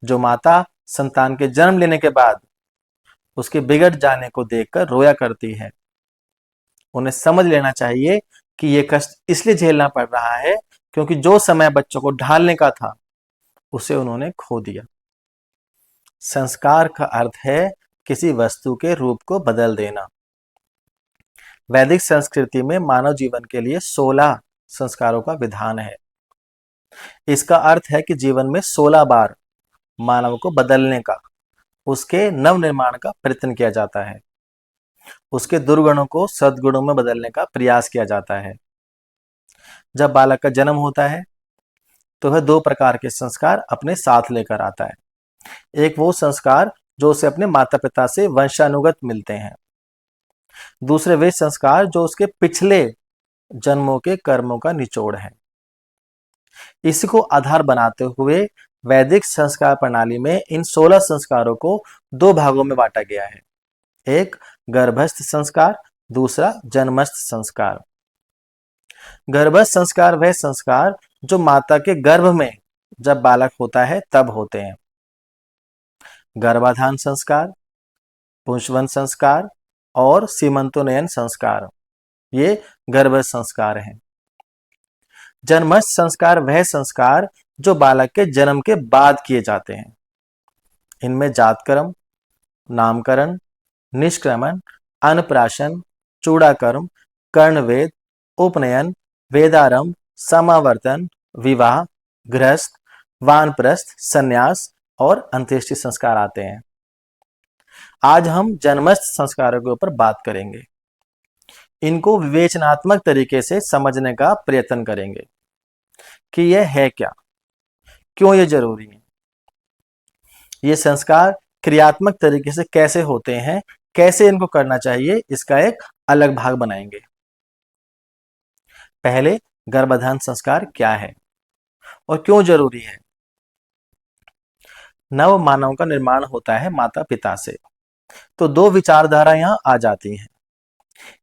जो माता संतान के जन्म लेने के बाद उसके बिगड़ जाने को देखकर रोया करती है, उन्हें समझ लेना चाहिए कि ये कष्ट इसलिए झेलना पड़ रहा है क्योंकि जो समय बच्चों को ढालने का था उसे उन्होंने खो दिया। संस्कार का अर्थ है किसी वस्तु के रूप को बदल देना। वैदिक संस्कृति में मानव जीवन के लिए 16 संस्कारों का विधान है। इसका अर्थ है कि जीवन में 16 बार मानव को बदलने का, उसके नवनिर्माण का प्रयत्न किया जाता है, उसके दुर्गुणों को सद्गुणों में बदलने का प्रयास किया जाता है। जब बालक का जन्म होता है तो वह 2 प्रकार के संस्कार अपने साथ लेकर आता है। एक वो संस्कार जो उसे अपने माता पिता से वंशानुगत मिलते हैं, दूसरे वे संस्कार जो उसके पिछले जन्मों के कर्मों का निचोड़ है। इसी को आधार बनाते हुए वैदिक संस्कार प्रणाली में इन 16 संस्कारों को 2 भागों में बांटा गया है। एक गर्भस्थ संस्कार, दूसरा जन्मस्थ संस्कार। गर्भस्थ संस्कार वह संस्कार जो माता के गर्भ में जब बालक होता है तब होते हैं। गर्भाधान संस्कार, पुंसवन संस्कार और सीमंतोन्नयन संस्कार, ये गर्भस्थ संस्कार हैं। जन्मस्थ संस्कार वह संस्कार जो बालक के जन्म के बाद किए जाते हैं। इनमें जातकर्म, नामकरण, निष्क्रमण, अन्नप्राशन, चूड़ाकर्म, कर्णवेद, उपनयन, वेदारंभ, समावर्तन, विवाह, गृहस्थ, वानप्रस्थ, संन्यास और अंत्येष्टि संस्कार आते हैं। आज हम जन्मस्थ संस्कारों के ऊपर बात करेंगे। इनको विवेचनात्मक तरीके से समझने का प्रयत्न करेंगे कि यह है क्या, क्यों ये जरूरी है, ये संस्कार क्रियात्मक तरीके से कैसे होते हैं, कैसे इनको करना चाहिए, इसका एक अलग भाग बनाएंगे। पहले गर्भाधान संस्कार क्या है और क्यों जरूरी है। नव मानव का निर्माण होता है माता पिता से, तो 2 विचारधारा यहां आ जाती हैं।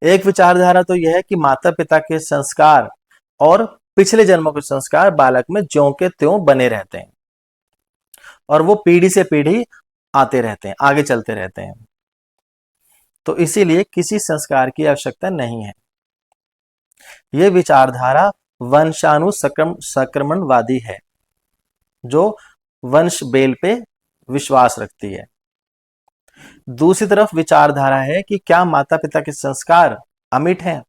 एक विचारधारा तो यह है कि माता पिता के संस्कार और पिछले जन्मों के संस्कार बालक में ज्यों के त्यों बने रहते हैं और वो पीढ़ी से पीढ़ी आते रहते हैं, आगे चलते रहते हैं, तो इसीलिए किसी संस्कार की आवश्यकता नहीं है। यह विचारधारा वंशानुसंक्रमणवादी है, जो वंश बेल पे विश्वास रखती है। दूसरी तरफ विचारधारा है कि क्या माता पिता के संस्कार अमिट हैं,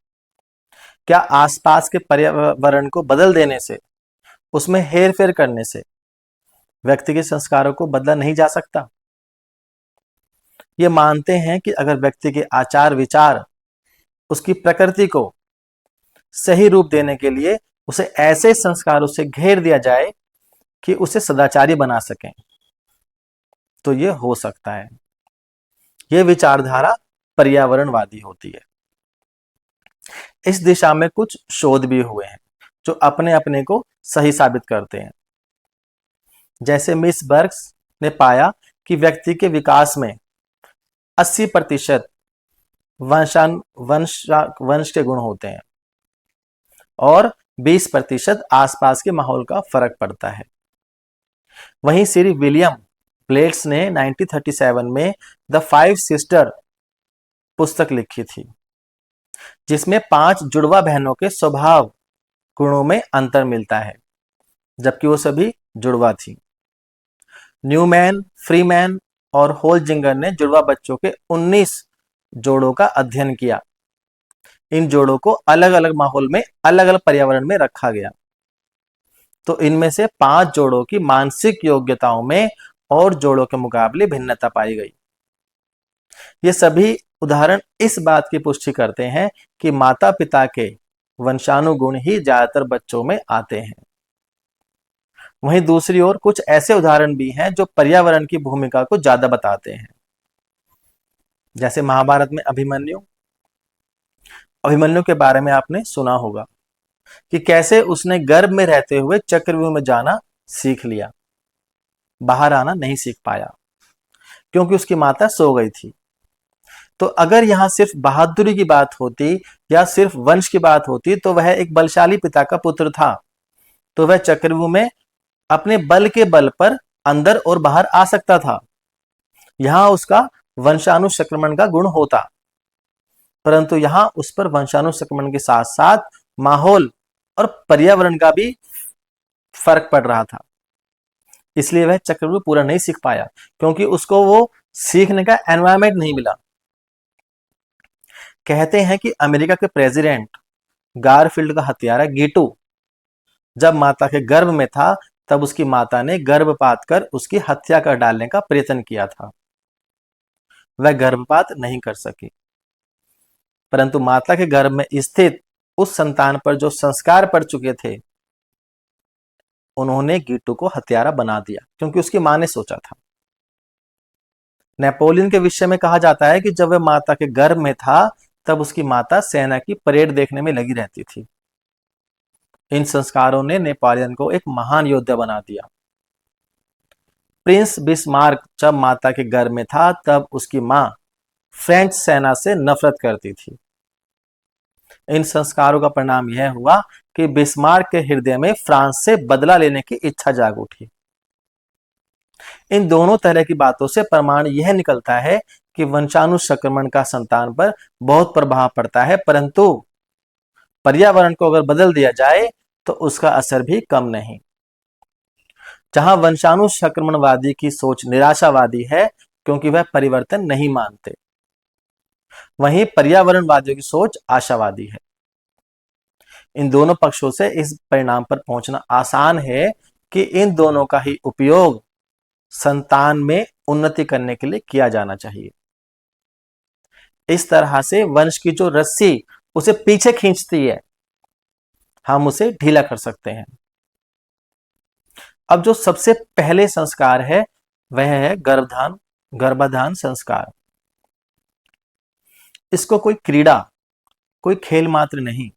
क्या आसपास के पर्यावरण को बदल देने से, उसमें हेरफेर करने से व्यक्ति के संस्कारों को बदला नहीं जा सकता। ये मानते हैं कि अगर व्यक्ति के आचार विचार उसकी प्रकृति को सही रूप देने के लिए उसे ऐसे संस्कारों से घेर दिया जाए कि उसे सदाचारी बना सकें, तो ये हो सकता है। यह विचारधारा पर्यावरणवादी होती है। इस दिशा में कुछ शोध भी हुए हैं जो अपने अपने को सही साबित करते हैं। जैसे मिस बर्ग्स ने पाया कि व्यक्ति के विकास में 80% वंश के गुण होते हैं और 20% आसपास के माहौल का फर्क पड़ता है। वहीं श्री विलियम ब्लेड्स ने 1937 में द 5 सिस्टर पुस्तक लिखी थी, जिसमें 5 जुड़वा बहनों के स्वभाव गुणों में अंतर मिलता है, जबकि वो सभी जुड़वा थी। न्यूमैन, फ्रीमैन और होलजिंगर ने जुड़वा बच्चों के 19 जोड़ों का अध्ययन किया। इन जोड़ों को अलग अलग माहौल में, अलग अलग पर्यावरण में रखा गया, तो इनमें से 5 जोड़ों की मानसिक योग्यताओं में और जोड़ों के मुकाबले भिन्नता पाई गई। ये सभी उदाहरण इस बात की पुष्टि करते हैं कि माता पिता के वंशानुगुण ही ज्यादातर बच्चों में आते हैं। वहीं दूसरी ओर कुछ ऐसे उदाहरण भी हैं जो पर्यावरण की भूमिका को ज्यादा बताते हैं। जैसे महाभारत में अभिमन्यु के बारे में आपने सुना होगा कि कैसे उसने गर्भ में रहते हुए चक्रव्यूह में जाना सीख लिया, बाहर आना नहीं सीख पाया क्योंकि उसकी माता सो गई थी। तो अगर यहां सिर्फ बहादुरी की बात होती या सिर्फ वंश की बात होती तो वह एक बलशाली पिता का पुत्र था, तो वह चक्रव्यूह में अपने बल के बल पर अंदर और बाहर आ सकता था, यहां उसका वंशानुसंक्रमण का गुण होता, परंतु यहां उस पर वंशानुसंक्रमण के साथ साथ माहौल और पर्यावरण का भी फर्क पड़ रहा था। इसलिए वह चक्रव्यूह पूरा नहीं सीख पाया, क्योंकि उसको वो सीखने का एनवायरमेंट नहीं मिला। कहते हैं कि अमेरिका के प्रेसिडेंट गारफील्ड का हत्यारा गीटू जब माता के गर्भ में था, तब उसकी माता ने गर्भपात कर उसकी हत्या कर डालने का प्रयत्न किया था। वह गर्भपात नहीं कर सकी, परंतु माता के गर्भ में स्थित उस संतान पर जो संस्कार पड़ चुके थे, उन्होंने गीटू को हत्यारा बना दिया, क्योंकि उसकी मां ने सोचा था। नेपोलियन के विषय में कहा जाता है कि जब वह माता के गर्भ में था, तब उसकी माता सेना की परेड देखने में लगी रहती थी। इन संस्कारों ने नेपोलियन को एक महान योद्धा बना दिया। प्रिंस बिस्मार्क जब माता के गर्भ में था, तब उसकी मां फ्रेंच सेना से नफरत करती थी। इन संस्कारों का परिणाम यह हुआ कि बिस्मार्क के हृदय में फ्रांस से बदला लेने की इच्छा जाग उठी। इन दोनों तरह की बातों से प्रमाण यह निकलता है कि वंशानुसंक्रमण का संतान पर बहुत प्रभाव पड़ता है, परंतु पर्यावरण को अगर बदल दिया जाए तो उसका असर भी कम नहीं। जहां वंशानुसंक्रमणवादी की सोच निराशावादी है, क्योंकि वह परिवर्तन नहीं मानते, वहीं पर्यावरणवादियों की सोच आशावादी है। इन दोनों पक्षों से इस परिणाम पर पहुंचना आसान है कि इन दोनों का ही उपयोग संतान में उन्नति करने के लिए किया जाना चाहिए। इस तरह से वंश की जो रस्सी उसे पीछे खींचती है, हम उसे ढीला कर सकते हैं। अब जो सबसे पहले संस्कार है, वह है गर्भाधान संस्कार। इसको कोई क्रीड़ा, कोई खेल मात्र नहीं,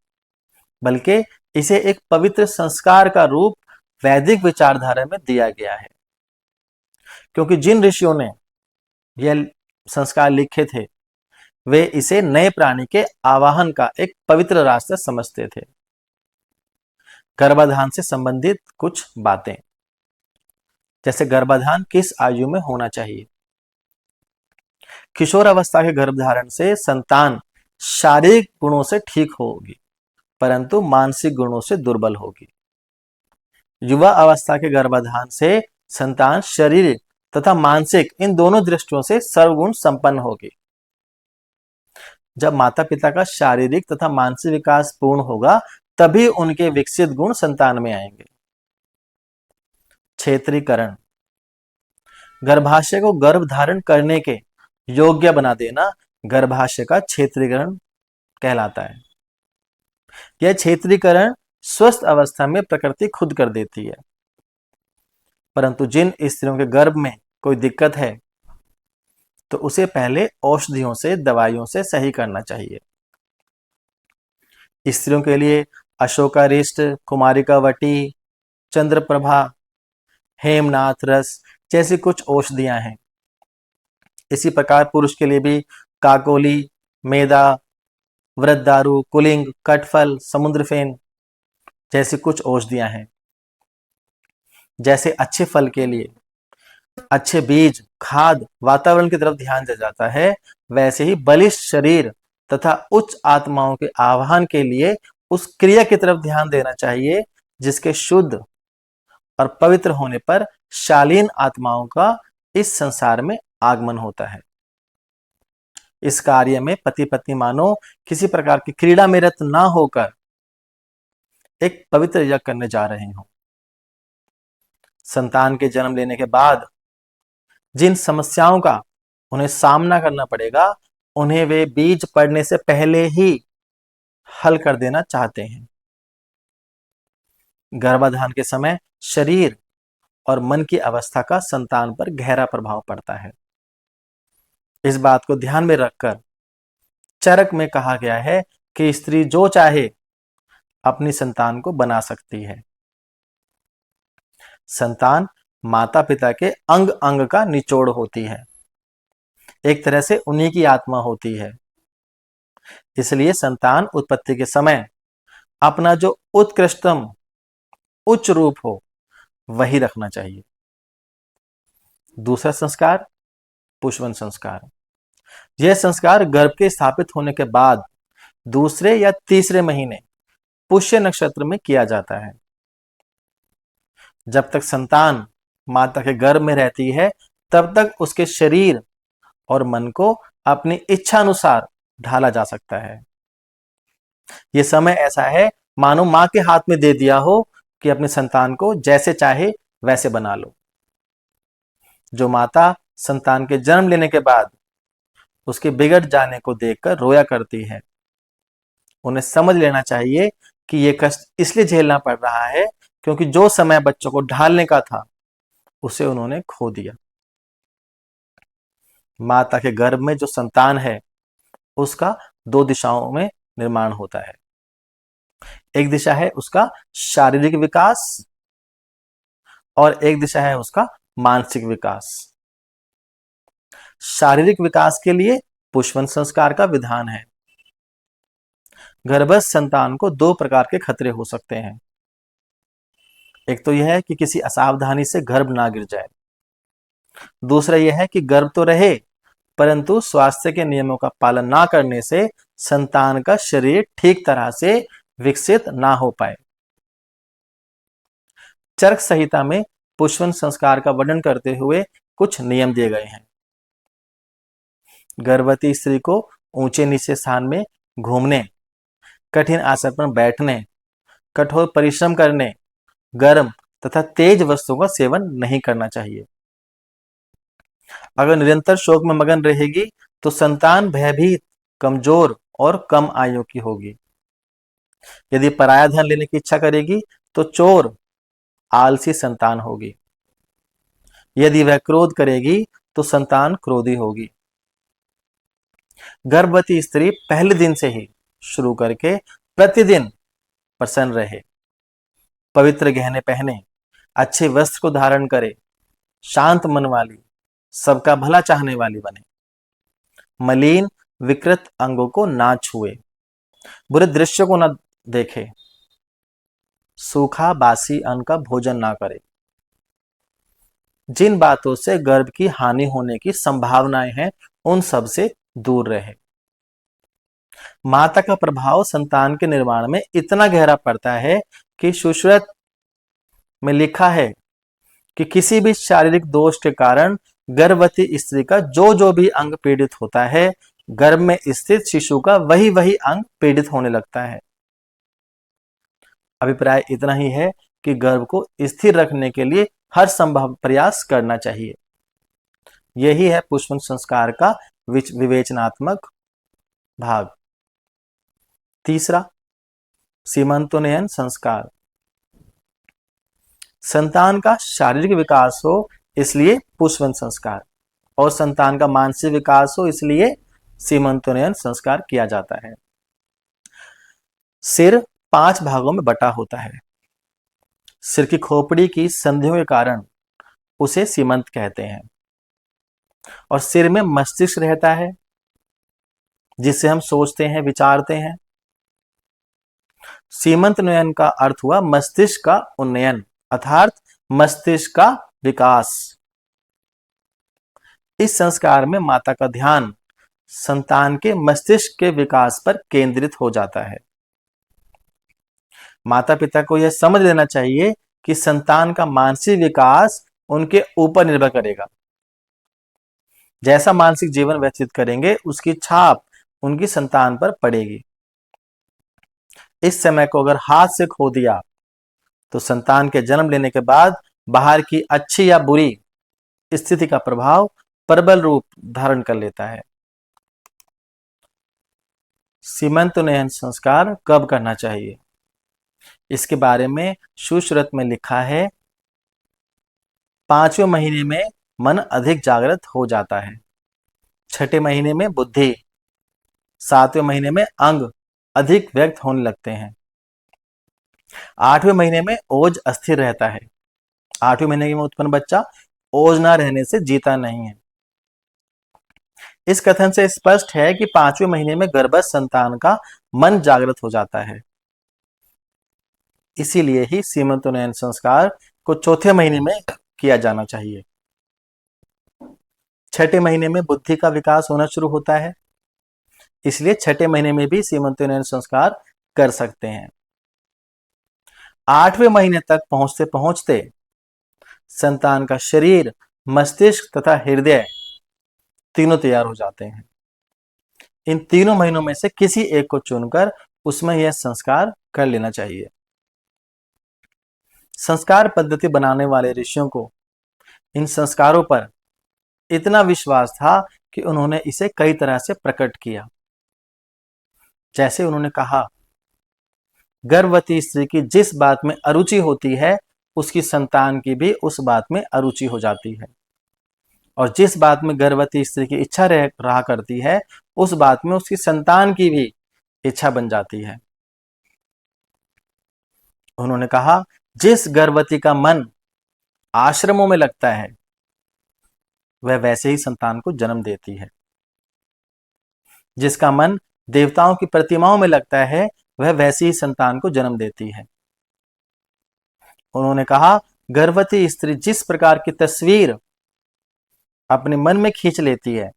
बल्कि इसे एक पवित्र संस्कार का रूप वैदिक विचारधारा में दिया गया है। क्योंकि जिन ऋषियों ने यह संस्कार लिखे थे, वे इसे नए प्राणी के आवाहन का एक पवित्र रास्ता समझते थे। गर्भाधान से संबंधित कुछ बातें, जैसे गर्भाधान किस आयु में होना चाहिए। किशोर अवस्था के गर्भधारण से संतान शारीरिक गुणों से ठीक होगी, परंतु मानसिक गुणों से दुर्बल होगी। युवा अवस्था के गर्भाधान से संतान शारीरिक तथा मानसिक इन दोनों दृष्टियों से सर्वगुण संपन्न होगी। जब माता पिता का शारीरिक तथा मानसिक विकास पूर्ण होगा, तभी उनके विकसित गुण संतान में आएंगे। क्षेत्रीकरण, गर्भाशय को गर्भ धारण करने के योग्य बना देना गर्भाशय का क्षेत्रीकरण कहलाता है। यह क्षेत्रीकरण स्वस्थ अवस्था में प्रकृति खुद कर देती है, परंतु जिन स्त्रियों के गर्भ में कोई दिक्कत है, तो उसे पहले औषधियों से, दवाइयों से सही करना चाहिए। स्त्रियों के लिए अशोकारिष्ट, कुमारिकावटी, चंद्रप्रभा, हेमनाथ रस जैसी कुछ औषधियां हैं। इसी प्रकार पुरुष के लिए भी काकोली, मेदा, वृद्धारु, कुलिंग, कटफल, समुद्रफेन जैसी कुछ औषधियां हैं। जैसे अच्छे फल के लिए अच्छे बीज, खाद, वातावरण की तरफ ध्यान दिया जाता है, वैसे ही बलिष्ठ शरीर तथा उच्च आत्माओं के आह्वान के लिए उस क्रिया की तरफ ध्यान देना चाहिए जिसके शुद्ध और पवित्र होने पर शालीन आत्माओं का इस संसार में आगमन होता है। इस कार्य में पति पत्नी मानो किसी प्रकार की क्रीड़ा में रत ना होकर एक पवित्र यज्ञ करने जा रहे हों। संतान के जन्म लेने के बाद जिन समस्याओं का उन्हें सामना करना पड़ेगा, उन्हें वे बीज पड़ने से पहले ही हल कर देना चाहते हैं। गर्भाधान के समय शरीर और मन की अवस्था का संतान पर गहरा प्रभाव पड़ता है। इस बात को ध्यान में रखकर चरक में कहा गया है कि स्त्री जो चाहे अपनी संतान को बना सकती है। संतान माता पिता के अंग अंग का निचोड़ होती है, एक तरह से उन्हीं की आत्मा होती है। इसलिए संतान उत्पत्ति के समय अपना जो उत्कृष्टतम उच्च रूप हो, वही रखना चाहिए। दूसरा संस्कार पुष्पन संस्कार। यह संस्कार गर्भ के स्थापित होने के बाद दूसरे या तीसरे महीने पुष्य नक्षत्र में किया जाता है। जब तक संतान माता के गर्भ में रहती है तब तक उसके शरीर और मन को अपनी इच्छा अनुसार ढाला जा सकता है। यह समय ऐसा है मानो मां के हाथ में दे दिया हो कि अपने संतान को जैसे चाहे वैसे बना लो। जो माता संतान के जन्म लेने के बाद उसके बिगड़ जाने को देखकर रोया करती है, उन्हें समझ लेना चाहिए कि यह कष्ट इसलिए झेलना पड़ रहा है क्योंकि जो समय बच्चों को ढालने का था उसे उन्होंने खो दिया। माता के गर्भ में जो संतान है उसका दो दिशाओं में निर्माण होता है। एक दिशा है उसका शारीरिक विकास और एक दिशा है उसका मानसिक विकास। शारीरिक विकास के लिए पुष्पन संस्कार का विधान है। गर्भस्थ संतान को दो प्रकार के खतरे हो सकते हैं। एक तो यह है कि किसी असावधानी से गर्भ ना गिर जाए। दूसरा यह है कि गर्भ तो रहे परंतु स्वास्थ्य के नियमों का पालन ना करने से संतान का शरीर ठीक तरह से विकसित ना हो पाए। चरक संहिता में पुष्पन संस्कार का वर्णन करते हुए कुछ नियम दिए गए हैं। गर्भवती स्त्री को ऊंचे नीचे स्थान में घूमने, कठिन आसन पर बैठने, कठोर परिश्रम करने, गर्म तथा तेज वस्तुओं का सेवन नहीं करना चाहिए। अगर निरंतर शोक में मगन रहेगी तो संतान भयभीत, कमजोर और कम आयु की होगी। यदि पराया धन लेने की इच्छा करेगी तो चोर, आलसी संतान होगी। यदि वह क्रोध करेगी तो संतान क्रोधी होगी। गर्भवती स्त्री पहले दिन से ही शुरू करके प्रतिदिन प्रसन्न रहे, पवित्र गहने पहने, अच्छे वस्त्र को धारण करे, शांत मन वाली, सबका भला चाहने वाली बने, मलिन विकृत अंगों को ना छुए, बुरे दृश्य को न देखे, सूखा बासी अन्न का भोजन ना करे। जिन बातों से गर्भ की हानि होने की संभावनाएं हैं उन सब से दूर रहे। माता का प्रभाव संतान के निर्माण में इतना गहरा पड़ता है कि सुश्रुत में लिखा है कि किसी भी शारीरिक दोष के कारण गर्भवती स्त्री का जो भी अंग पीड़ित होता है, गर्भ में स्थित शिशु का वही अंग पीड़ित होने लगता है। अभिप्राय इतना ही है कि गर्भ को स्थिर रखने के लिए हर संभव प्रयास करना चाहिए। यही है पुष्पन संस्कार का विवेचनात्मक भाग। तीसरा, सीमंतोन्नयन संस्कार। संतान का शारीरिक विकास हो इसलिए पुष्पन संस्कार, और संतान का मानसिक विकास हो इसलिए सीमंतोन्नयन संस्कार किया जाता है। सिर 5 भागों में बटा होता है। सिर की खोपड़ी की संधियों के कारण उसे सीमंत कहते हैं। और सिर में मस्तिष्क रहता है जिससे हम सोचते हैं, विचारते हैं। सीमंतोन्नयन का अर्थ हुआ मस्तिष्क का उन्नयन, अर्थात मस्तिष्क का विकास। इस संस्कार में माता का ध्यान संतान के मस्तिष्क के विकास पर केंद्रित हो जाता है। माता पिता को यह समझ लेना चाहिए कि संतान का मानसिक विकास उनके ऊपर निर्भर करेगा। जैसा मानसिक जीवन व्यतीत करेंगे उसकी छाप उनकी संतान पर पड़ेगी। इस समय को अगर हाथ से खो दिया तो संतान के जन्म लेने के बाद बाहर की अच्छी या बुरी स्थिति का प्रभाव प्रबल रूप धारण कर लेता है। सीमंतोन्नयन संस्कार कब करना चाहिए, इसके बारे में सुश्रुत में लिखा है। 5वें महीने में मन अधिक जागृत हो जाता है, 6ठे महीने में बुद्धि, 7वें महीने में अंग अधिक व्यक्त होने लगते हैं, 8वें महीने में ओज अस्थिर रहता है। 8वें महीने में उत्पन्न बच्चा ओज ना रहने से जीता नहीं है। इस कथन से स्पष्ट है कि 5वें महीने में गर्भस्थ संतान का मन जागृत हो जाता है। इसीलिए ही सीमंतोन्नयन संस्कार को चौथे महीने में किया जाना चाहिए। छठे महीने में बुद्धि का विकास होना शुरू होता है, इसलिए छठे महीने में भी सीमंतोन्नयन संस्कार कर सकते हैं। 8वें महीने तक पहुंचते पहुंचते संतान का शरीर, मस्तिष्क तथा हृदय तीनों तैयार हो जाते हैं। इन तीनों महीनों में से किसी एक को चुनकर उसमें यह संस्कार कर लेना चाहिए। संस्कार पद्धति बनाने वाले ऋषियों को इन संस्कारों पर इतना विश्वास था कि उन्होंने इसे कई तरह से प्रकट किया। जैसे उन्होंने कहा, गर्भवती स्त्री की जिस बात में अरुचि होती है, उसकी संतान की भी उस बात में अरुचि हो जाती है, और जिस बात में गर्भवती स्त्री की इच्छा रहा करती है, उस बात में उसकी संतान की भी इच्छा बन जाती है। उन्होंने कहा, जिस गर्भवती का मन आश्रमों में लगता है, वह वैसे ही संतान को जन्म देती है। जिसका मन देवताओं की प्रतिमाओं में लगता है, वह वैसी ही संतान को जन्म देती है। उन्होंने कहा, गर्भवती स्त्री जिस प्रकार की तस्वीर अपने मन में खींच लेती है,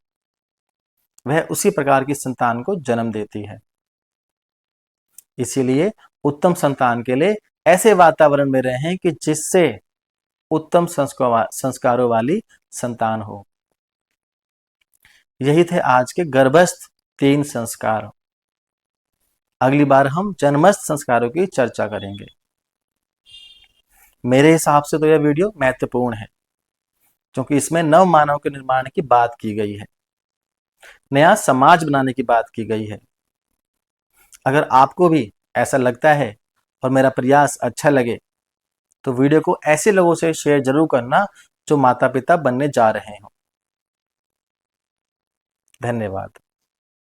वह उसी प्रकार की संतान को जन्म देती है। इसीलिए उत्तम संतान के लिए ऐसे वातावरण में रहें कि जिससे उत्तम संस्कारों वाली संतान हो। यही थे आज के गर्भस्थ 3 संस्कार। अगली बार हम जन्मस्थ संस्कारों की चर्चा करेंगे। मेरे हिसाब से तो यह वीडियो महत्वपूर्ण है, क्योंकि इसमें नव मानव के निर्माण की बात की गई है, नया समाज बनाने की बात की गई है। अगर आपको भी ऐसा लगता है और मेरा प्रयास अच्छा लगे, तो वीडियो को ऐसे लोगों से शेयर जरूर करना जो माता पिता बनने जा रहे हों। धन्यवाद।